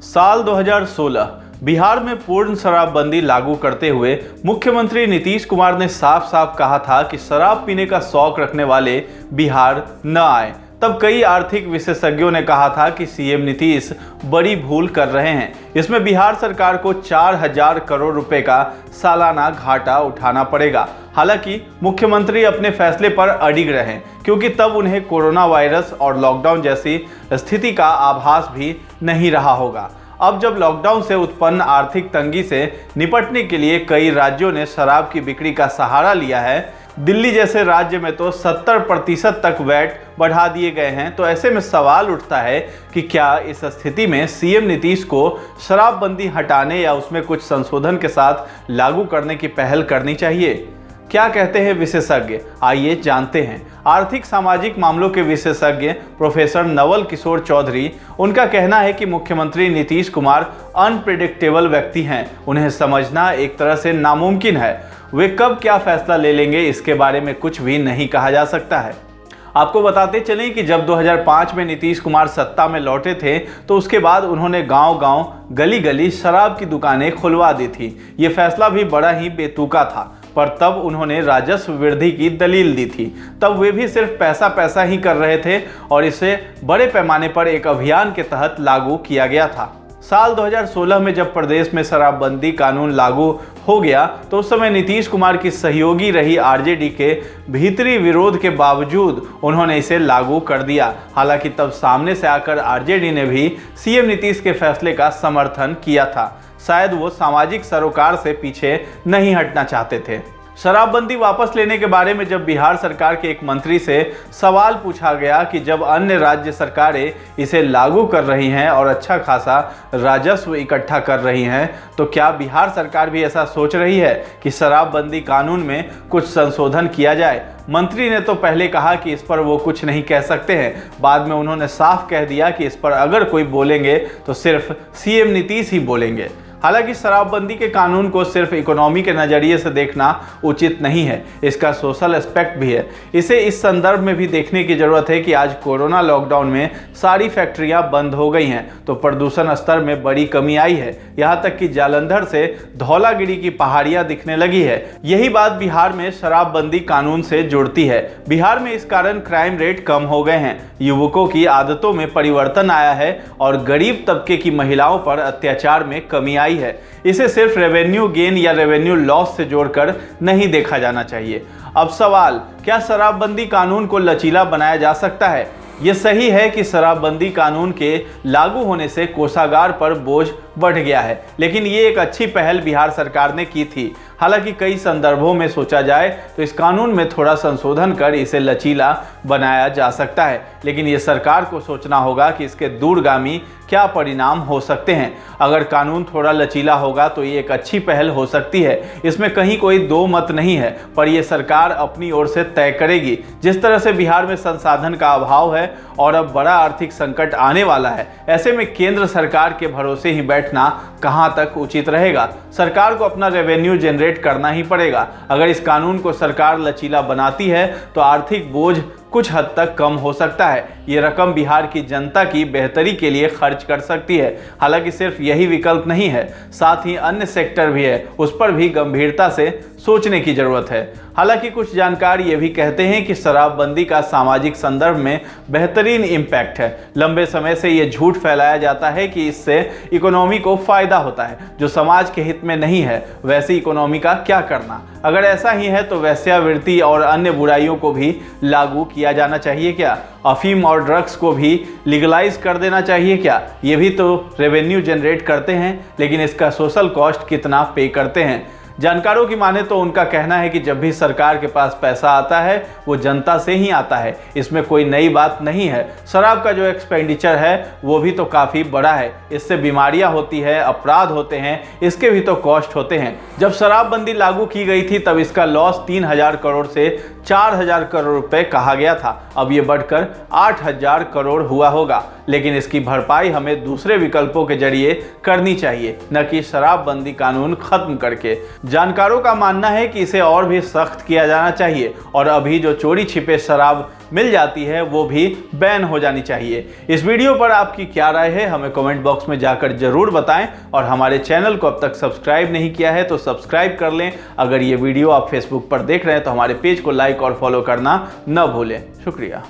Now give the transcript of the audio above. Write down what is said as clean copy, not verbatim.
साल 2016 बिहार में पूर्ण शराबबंदी लागू करते हुए मुख्यमंत्री नीतीश कुमार ने साफ साफ कहा था कि शराब पीने का शौक रखने वाले बिहार न आए। तब कई आर्थिक विशेषज्ञों ने कहा था कि सीएम नीतीश बड़ी भूल कर रहे हैं। इसमें बिहार सरकार को 4000 करोड़ रुपए का सालाना घाटा उठाना पड़ेगा। हालांकि मुख्यमंत्री अपने फैसले पर अडिग रहे, क्योंकि तब उन्हें कोरोना वायरस और लॉकडाउन जैसी स्थिति का आभास भी नहीं रहा होगा। अब जब लॉकडाउन से उत्पन्न आर्थिक तंगी से निपटने के लिए कई राज्यों ने शराब की बिक्री का सहारा लिया है, दिल्ली जैसे राज्य में तो 70% तक वैट बढ़ा दिए गए हैं, तो ऐसे में सवाल उठता है कि क्या इस स्थिति में सीएम नीतीश को शराबबंदी हटाने या उसमें कुछ संशोधन के साथ लागू करने की पहल करनी चाहिए? क्या कहते हैं विशेषज्ञ, आइए जानते हैं। आर्थिक सामाजिक मामलों के विशेषज्ञ प्रोफेसर नवल किशोर चौधरी, उनका कहना है कि मुख्यमंत्री नीतीश कुमार अनप्रेडिक्टेबल व्यक्ति हैं। उन्हें समझना एक तरह से नामुमकिन है। वे कब क्या फैसला ले लेंगे, इसके बारे में कुछ भी नहीं कहा जा सकता है। आपको बताते चलें कि जब 2005 में नीतीश कुमार सत्ता में लौटे थे, तो उसके बाद उन्होंने गांव-गांव, गली-गली शराब की दुकानें खुलवा दी थी। ये फैसला भी बड़ा ही बेतुका था, पर तब उन्होंने राजस्व वृद्धि की दलील दी थी। तब वे भी सिर्फ पैसा पैसा ही कर रहे थे और इसे बड़े पैमाने पर एक अभियान के तहत लागू किया गया था। साल 2016 में जब प्रदेश में शराबबंदी कानून लागू हो गया, तो उस समय नीतीश कुमार की सहयोगी रही आरजेडी के भीतरी विरोध के बावजूद उन्होंने इसे लागू कर दिया। हालांकि तब सामने से आकर आरजेडी ने भी सीएम नीतीश के फैसले का समर्थन किया था। शायद वो सामाजिक सरोकार से पीछे नहीं हटना चाहते थे। शराबबंदी वापस लेने के बारे में जब बिहार सरकार के एक मंत्री से सवाल पूछा गया कि जब अन्य राज्य सरकारें इसे लागू कर रही हैं और अच्छा खासा राजस्व इकट्ठा कर रही हैं, तो क्या बिहार सरकार भी ऐसा सोच रही है कि शराबबंदी कानून में कुछ संशोधन किया जाए? मंत्री ने तो पहले कहा कि इस पर वो कुछ नहीं कह सकते हैं। बाद में उन्होंने साफ कह दिया कि इस पर अगर कोई बोलेंगे तो सिर्फ सीएम नीतीश ही बोलेंगे। हालांकि शराबबंदी के कानून को सिर्फ इकोनॉमी के नज़रिए से देखना उचित नहीं है, इसका सोशल एस्पेक्ट भी है। इसे इस संदर्भ में भी देखने की ज़रूरत है कि आज कोरोना लॉकडाउन में सारी फैक्ट्रियां बंद हो गई हैं, तो प्रदूषण स्तर में बड़ी कमी आई है। यहाँ तक कि जालंधर से धौलागिरी की पहाड़ियाँ दिखने लगी है। यही बात बिहार में शराबबंदी कानून से जुड़ती है। बिहार में इस कारण क्राइम रेट कम हो गए हैं, युवकों की आदतों में परिवर्तन आया है और गरीब तबके की महिलाओं पर अत्याचार में कमी है। इसे सिर्फ रेवेन्यू गेन या रेवेन्यू लॉस से जोड़कर नहीं देखा जाना चाहिए। अब सवाल, क्या शराबबंदी कानून को लचीला बनाया जा सकता है? यह सही है कि शराबबंदी कानून के लागू होने से कोषागार पर बोझ बढ़ गया है, लेकिन ये एक अच्छी पहल बिहार सरकार ने की थी। हालांकि कई संदर्भों में सोचा जाए तो इस कानून में थोड़ा संशोधन कर इसे लचीला बनाया जा सकता है, लेकिन ये सरकार को सोचना होगा कि इसके दूरगामी क्या परिणाम हो सकते हैं। अगर कानून थोड़ा लचीला होगा तो ये एक अच्छी पहल हो सकती है, इसमें कहीं कोई दो मत नहीं है, पर यह सरकार अपनी ओर से तय करेगी। जिस तरह से बिहार में संसाधन का अभाव है और अब बड़ा आर्थिक संकट आने वाला है, ऐसे में केंद्र सरकार के भरोसे ही बैठना कहां तक उचित रहेगा? सरकार को अपना रेवेन्यू जनरेट करना ही पड़ेगा। अगर इस कानून को सरकार लचीला बनाती है तो आर्थिक बोझ कुछ हद तक कम हो सकता है। ये रकम बिहार की जनता की बेहतरी के लिए खर्च कर सकती है। हालांकि सिर्फ यही विकल्प नहीं है, साथ ही अन्य सेक्टर भी है, उस पर भी गंभीरता से सोचने की जरूरत है। हालांकि कुछ जानकार ये भी कहते हैं कि शराबबंदी का सामाजिक संदर्भ में बेहतरीन इम्पैक्ट है। लंबे समय से ये झूठ फैलाया जाता है कि इससे इकोनॉमी को फायदा होता है, जो समाज के हित में नहीं है। वैसी इकोनॉमी का क्या करना? अगर ऐसा ही है तो वेश्यावृत्ति और अन्य बुराइयों को भी लागू किया जाना चाहिए क्या? अफीम और ड्रग्स को भी लीगलाइज कर देना चाहिए क्या? ये भी तो रेवेन्यू जनरेट करते हैं, लेकिन इसका सोशल कॉस्ट कितना पे करते हैं? जानकारों की माने तो उनका कहना है कि जब भी सरकार के पास पैसा आता है वो जनता से ही आता है, इसमें कोई नई बात नहीं है। शराब का जो एक्सपेंडिचर है वो भी तो काफ़ी बड़ा है, इससे बीमारियां होती है, अपराध होते हैं, इसके भी तो कॉस्ट होते हैं। जब शराबबंदी लागू की गई थी तब इसका लॉस 3000 करोड़ से 4000 करोड़ रुपए कहा गया था। अब ये बढ़कर 8000 करोड़ हुआ होगा, लेकिन इसकी भरपाई हमें दूसरे विकल्पों के जरिए करनी चाहिए, न कि शराबबंदी कानून खत्म करके। जानकारों का मानना है कि इसे और भी सख्त किया जाना चाहिए और अभी जो चोरी छिपे शराब मिल जाती है वो भी बैन हो जानी चाहिए। इस वीडियो पर आपकी क्या राय है हमें कमेंट बॉक्स में जाकर जरूर बताएं और हमारे चैनल को अब तक सब्सक्राइब नहीं किया है तो सब्सक्राइब कर लें। अगर ये वीडियो आप फेसबुक पर देख रहे हैं तो हमारे पेज को लाइक और फॉलो करना न भूलें। शुक्रिया।